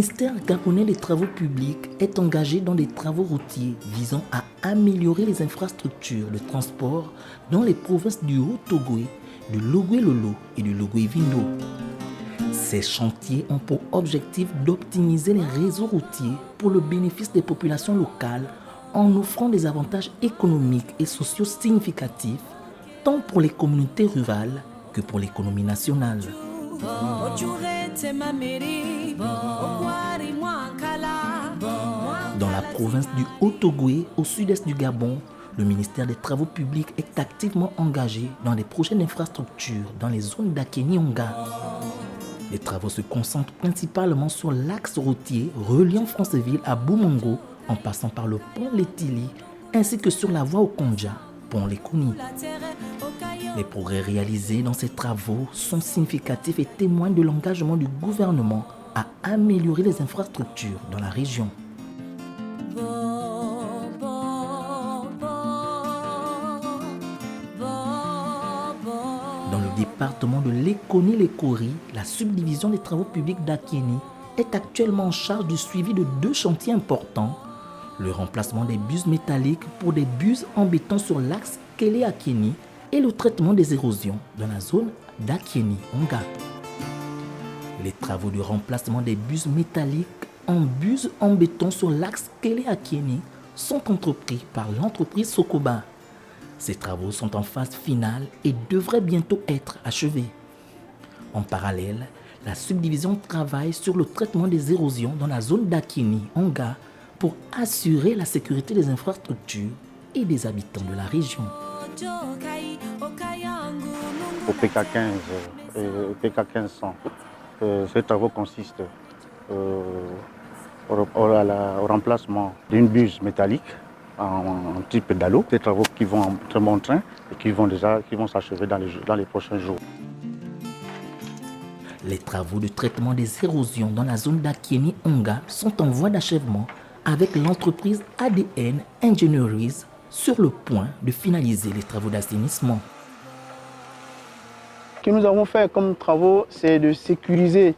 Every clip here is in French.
ministère gabonais des Travaux publics est engagé dans des travaux routiers visant à améliorer les infrastructures de transport dans les provinces du Haut-Ogooué, du Logoué-Lolo et du Logoué-Vindo. Ces chantiers ont pour objectif d'optimiser les réseaux routiers pour le bénéfice des populations locales en offrant des avantages économiques et sociaux significatifs tant pour les communautés rurales que pour l'économie nationale. Dans la province du Haut-Ogooué, au sud-est du Gabon, le ministère des Travaux publics est activement engagé dans des projets d'infrastructure dans les zones d'Akéni-Onga. Les travaux se concentrent principalement sur l'axe routier reliant Franceville à Boumongo en passant par le pont Letili ainsi que sur la voie au Kondja, pont Lekoni. Les progrès réalisés dans ces travaux sont significatifs et témoignent de l'engagement du gouvernement à améliorer les infrastructures dans la région. Dans le département de Lekoni-Lekori, la subdivision des travaux publics d'Akéni est actuellement en charge du suivi de 2 chantiers importants, le remplacement des bus métalliques pour des bus en béton sur l'axe Kélé-Akéni et le traitement des érosions dans la zone d'Akéni-Onga. Les travaux de remplacement des bus métalliques en bus en béton sur l'axe Kélé-Akéni sont entrepris par l'entreprise Sokoba. Ces travaux sont en phase finale et devraient bientôt être achevés. En parallèle, la subdivision travaille sur le traitement des érosions dans la zone d'Akéni-Onga pour assurer la sécurité des infrastructures et des habitants de la région. Au PK15 et au PK1500, ces travaux consistent au remplacement d'une buse métallique en type d'alo. Des travaux qui vont en très bon train et qui vont s'achever dans les prochains jours. Les travaux de traitement des érosions dans la zone d'Akéni-Onga sont en voie d'achèvement avec l'entreprise ADN Engineeries sur le point de finaliser les travaux d'assainissement. Ce que nous avons fait comme travaux, c'est de sécuriser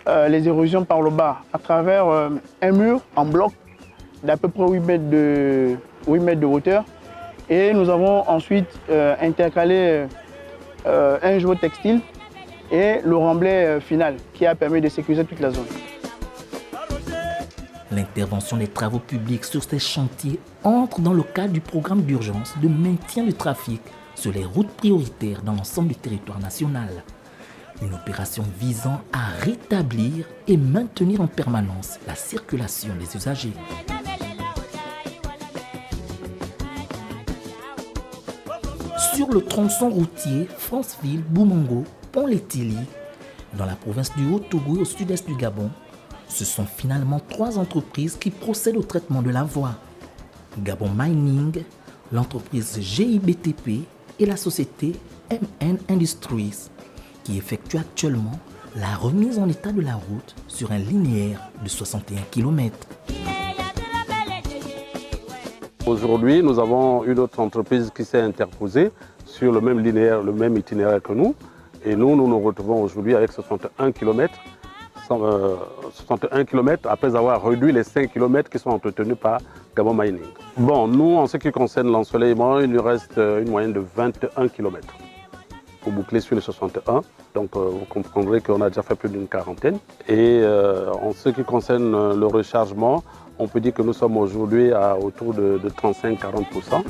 les érosions par le bas à travers un mur en bloc d'à peu près 8 mètres de hauteur. Et nous avons ensuite intercalé un jour textile et le remblai final qui a permis de sécuriser toute la zone. L'intervention des travaux publics sur ces chantiers entre dans le cadre du programme d'urgence de maintien du trafic sur les routes prioritaires dans l'ensemble du territoire national. Une opération visant à rétablir et maintenir en permanence la circulation des usagers. Sur le tronçon routier Franceville-Boumongo, Pont-Letili, dans la province du Haut-Ogooué au sud-est du Gabon, ce sont finalement 3 entreprises qui procèdent au traitement de la voie. Gabon Mining, l'entreprise GIBTP et la société MN Industries, qui effectuent actuellement la remise en état de la route sur un linéaire de 61 km. Aujourd'hui, nous avons une autre entreprise qui s'est interposée sur le même linéaire, le même itinéraire que nous. Et nous nous retrouvons aujourd'hui avec 61 km. 61 km après avoir réduit les 5 km qui sont entretenus par Gabon Mining. Bon, nous, en ce qui concerne l'ensoleillement, il nous reste une moyenne de 21 km pour boucler sur les 61. Donc vous comprendrez qu'on a déjà fait plus d'une quarantaine. Et en ce qui concerne le rechargement, on peut dire que nous sommes aujourd'hui autour de 35-40%.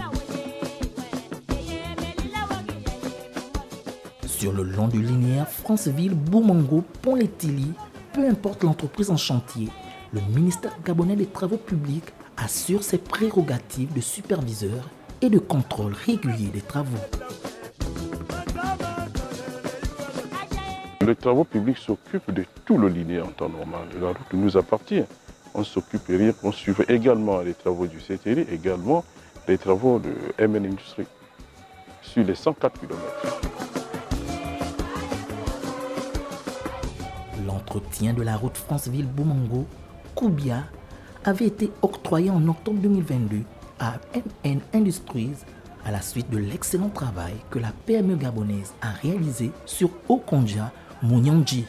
Sur le long du linéaire Franceville-Boumongo-Pont-Letili, peu importe l'entreprise en chantier, le ministère gabonais des Travaux publics assure ses prérogatives de superviseur et de contrôle régulier des travaux. Les travaux publics s'occupent de tout le linéaire en temps normal. La route nous appartient. On s'occupe on suit également les travaux du CTRI, également les travaux de MN Industries sur les 104 km. L'entretien de la route Franceville-Boumongo-Koubia avait été octroyé en octobre 2022 à MN Industries à la suite de l'excellent travail que la PME gabonaise a réalisé sur Okondja Mouniandji.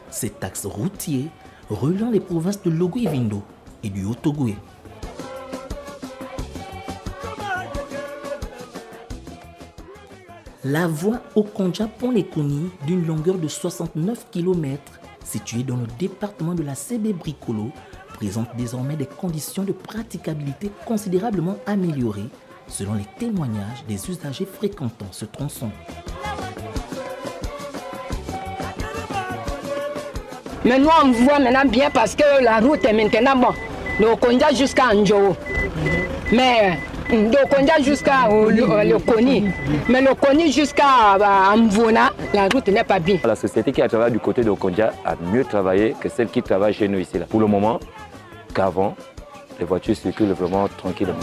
Cet axe routier reliant les provinces de Logoué et Vindo et du Haut-Ogooué. La voie Okondja-Pont-Lékoni, d'une longueur de 69 km, située dans le département de la Sébé-Bricolo, présente désormais des conditions de praticabilité considérablement améliorées selon les témoignages des usagers fréquentant ce tronçon. Mais nous on voit maintenant bien parce que la route est maintenant bon. Donc on va jusqu'à Ndjo. Mais donc on va jusqu'à le Koni. Mais le Koni jusqu'à Mvona, la route n'est pas bien. La société qui a travaillé du côté de Okondja a mieux travaillé que celle qui travaille chez nous ici. Là. Pour le moment, qu'avant, les voitures circulent vraiment tranquillement.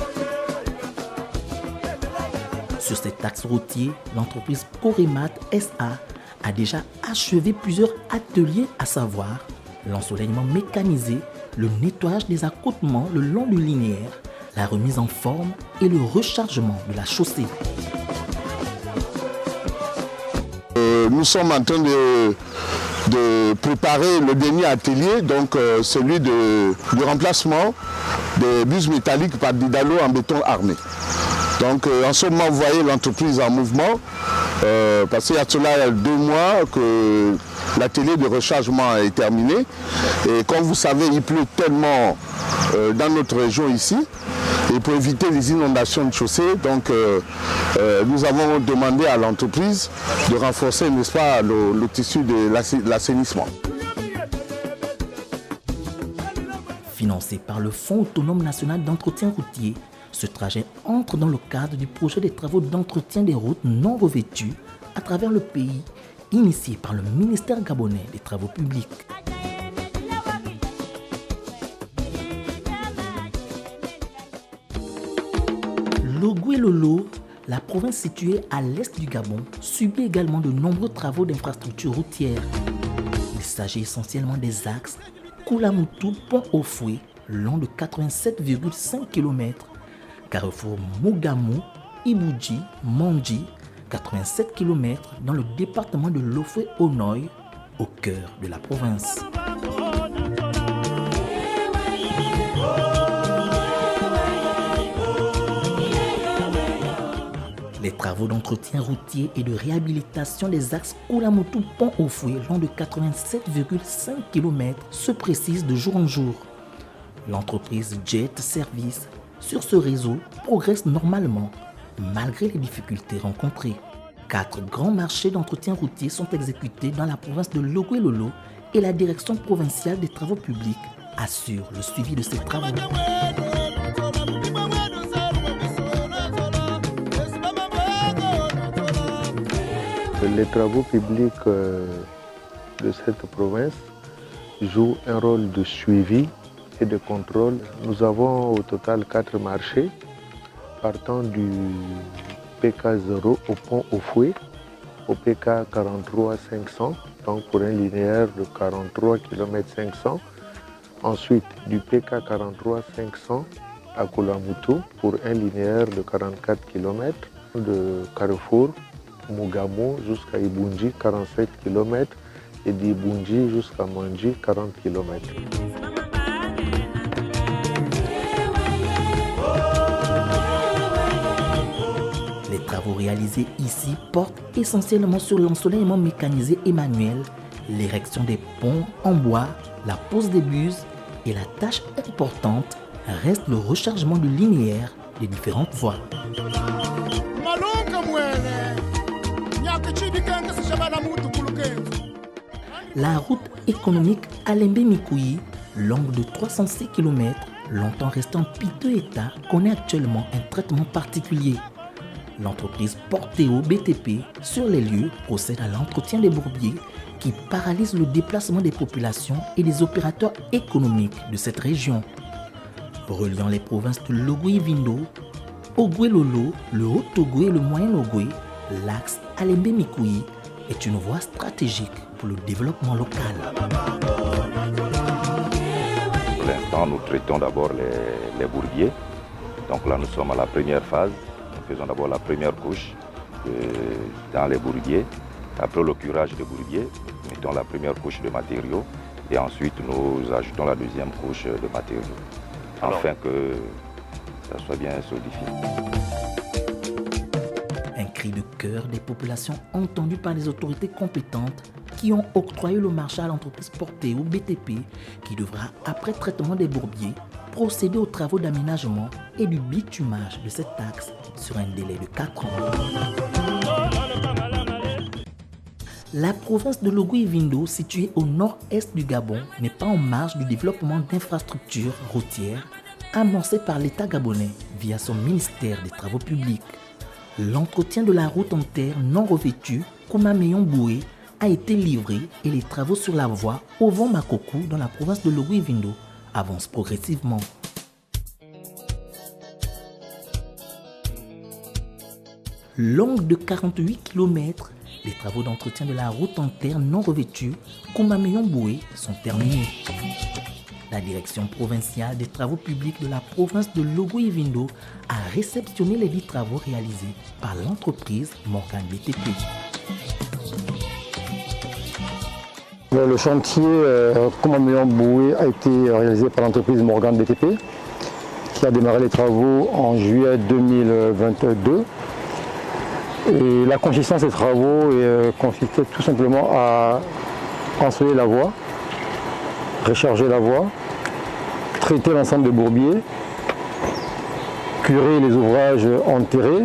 Sur cet axe routier, l'entreprise Coremat SA a déjà achevé plusieurs ateliers, à savoir l'ensoleillement mécanisé, le nettoyage des accotements le long du linéaire, la remise en forme et le rechargement de la chaussée. Nous sommes en train de préparer le dernier atelier, donc celui du remplacement des bus métalliques par des dallos en béton armé. Donc en ce moment, vous voyez l'entreprise en mouvement, parce qu'il y a cela 2 mois que l'atelier de rechargement est terminé. Et comme vous savez, il pleut tellement dans notre région ici. Et pour éviter les inondations de chaussée, donc nous avons demandé à l'entreprise de renforcer, n'est-ce pas, le tissu de l'assainissement. Financé par le Fonds autonome national d'entretien routier, ce trajet entre dans le cadre du projet des travaux d'entretien des routes non revêtues à travers le pays, initié par le ministère gabonais des Travaux publics. Logoué-Lolo, la province située à l'est du Gabon, subit également de nombreux travaux d'infrastructures routières. Il s'agit essentiellement des axes Koulamoutou-Pont-au-Fouet, long de 87,5 km, Carrefour Mougamou, Iboudji, Mandji, 87 km dans le département de Lofoué-Onoy, au cœur de la province. Les travaux d'entretien routier et de réhabilitation des axes Koulamoutou-Pont-au-Fouet, long de 87,5 km, se précisent de jour en jour. L'entreprise Jet Service sur ce réseau progresse normalement, malgré les difficultés rencontrées. 4 grands marchés d'entretien routier sont exécutés dans la province de Logoué-Lolo et la direction provinciale des travaux publics assure le suivi de ces travaux. Les travaux publics de cette province jouent un rôle de suivi et de contrôle. Nous avons au total 4 marchés partant du PK0 au pont au Fouet, au PK 43 500, donc pour un linéaire de 43 km 500. Ensuite du PK 43 500 à Koulamoutou pour un linéaire de 44 km, de Carrefour Mougamou jusqu'à Iboundji 47 km et d'Iboundji jusqu'à Mandji 40 km. Les travaux réalisés ici portent essentiellement sur l'ensoleillement mécanisé et manuel, l'érection des ponts en bois, la pose des buses et la tâche importante reste le rechargement du linéaire des différentes voies. La route économique Alembe-Mikouyi, longue de 306 km, longtemps restée en piteux état, connaît actuellement un traitement particulier. L'entreprise Porteo BTP, sur les lieux, procède à l'entretien des bourbiers qui paralysent le déplacement des populations et des opérateurs économiques de cette région. Reliant les provinces de Logoué-Vindo, Ogoué-Lolo, le Haut-Ogooué et le Moyen-Ogooué, l'axe Alembe-Mikouyi est une voie stratégique pour le développement local. Pour l'instant, nous traitons d'abord les bourbiers. Donc là, nous sommes à la première phase. Nous faisons d'abord la première couche dans les bourbiers. Après le curage des bourbiers, nous mettons la première couche de matériaux Et ensuite, nous ajoutons la deuxième couche de matériaux, afin que ça soit bien solidifié. Un cri de cœur des populations entendu par les autorités compétentes qui ont octroyé le marché à l'entreprise Porteo BTP qui devra, après traitement des bourbiers, procéder aux travaux d'aménagement et du bitumage de cet axe sur un délai de 4 ans. La province de Logui-Vindo, située au nord-est du Gabon, n'est pas en marge du développement d'infrastructures routières amorcé par l'État gabonais via son ministère des Travaux publics. L'entretien de la route en terre non revêtue Koumameyon-Boué a été livré et les travaux sur la voie Ovon-Makokou dans la province de Logui-Vindo avancent progressivement. Longue de 48 km, les travaux d'entretien de la route en terre non revêtue Koumameyon-Boué sont terminés. La direction provinciale des travaux publics de la province de Logui-Vindo a réceptionné les 10 travaux réalisés par l'entreprise Morgan BTP. Le chantier Koumameyon-Boué a été réalisé par l'entreprise Morgan BTP qui a démarré les travaux en juillet 2022. Et la consistance des travaux consistait tout simplement à ensoleiller la voie, recharger la voie, traiter l'ensemble des bourbiers, curer les ouvrages enterrés,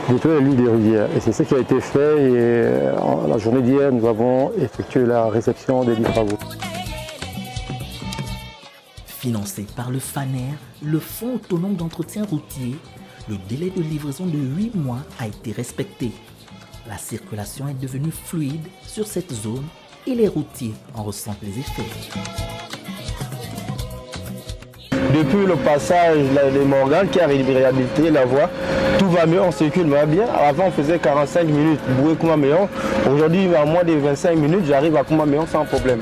nettoyer les lits des rivières. Et c'est ce qui a été fait et la journée d'hier, nous avons effectué la réception des 10 travaux. Financé par le FANER, le Fonds autonome d'entretien routier, le délai de livraison de 8 mois a été respecté. La circulation est devenue fluide sur cette zone et les routiers en ressentent les effets. Depuis le passage des Morgan qui a réhabilité la voie, tout va mieux, on circule bien. Avant on faisait 45 minutes, Boué Koumameyon. Aujourd'hui à moins de 25 minutes, j'arrive à Koumameyon sans problème.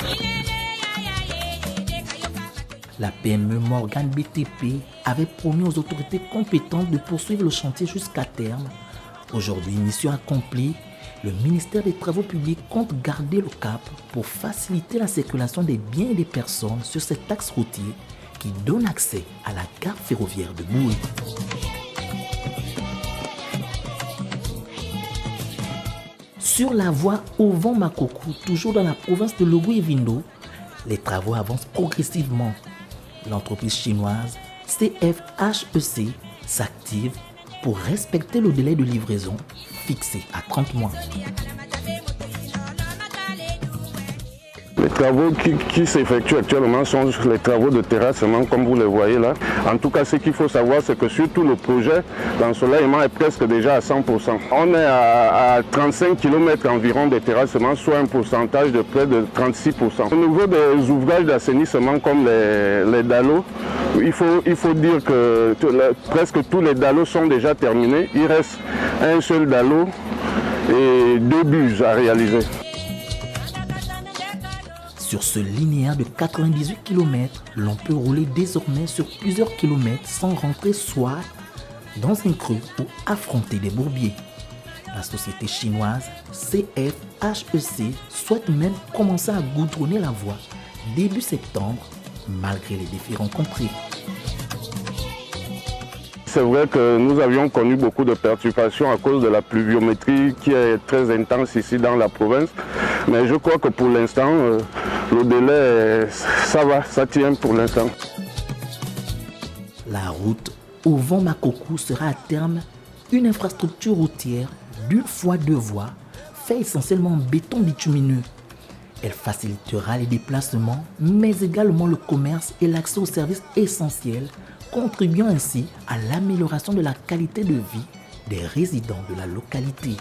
La PME Morgan BTP avait promis aux autorités compétentes de poursuivre le chantier jusqu'à terme. Aujourd'hui, mission accomplie, le ministère des Travaux publics compte garder le cap pour faciliter la circulation des biens et des personnes sur cet axe routier qui donne accès à la gare ferroviaire de Boué. Sur la voie Ovon-Makokou, toujours dans la province de Logui-Vindo, les travaux avancent progressivement. L'entreprise chinoise CFHEC s'active pour respecter le délai de livraison fixé à 30 mois. Les travaux qui s'effectuent actuellement sont les travaux de terrassement, comme vous le voyez là. En tout cas, ce qu'il faut savoir, c'est que sur tout le projet, l'ensoleillement est presque déjà à 100%. On est à 35 km environ de terrassement, soit un pourcentage de près de 36%. Au niveau des ouvrages d'assainissement comme les dallots, il faut dire que presque tous les dallots sont déjà terminés. Il reste un seul dallot et 2 buses à réaliser. Sur ce linéaire de 98 km, l'on peut rouler désormais sur plusieurs kilomètres sans rentrer soit dans un creux ou affronter des bourbiers. La société chinoise CFHEC souhaite même commencer à goudronner la voie début septembre, malgré les défis rencontrés. C'est vrai que nous avions connu beaucoup de perturbations à cause de la pluviométrie qui est très intense ici dans la province. Mais je crois que pour l'instant, le délai, ça va, ça tient pour l'instant. La route Ovon-Makokou sera à terme une infrastructure routière d'une fois 2 voies, fait essentiellement en béton bitumineux. Elle facilitera les déplacements, mais également le commerce et l'accès aux services essentiels, contribuant ainsi à l'amélioration de la qualité de vie des résidents de la localité.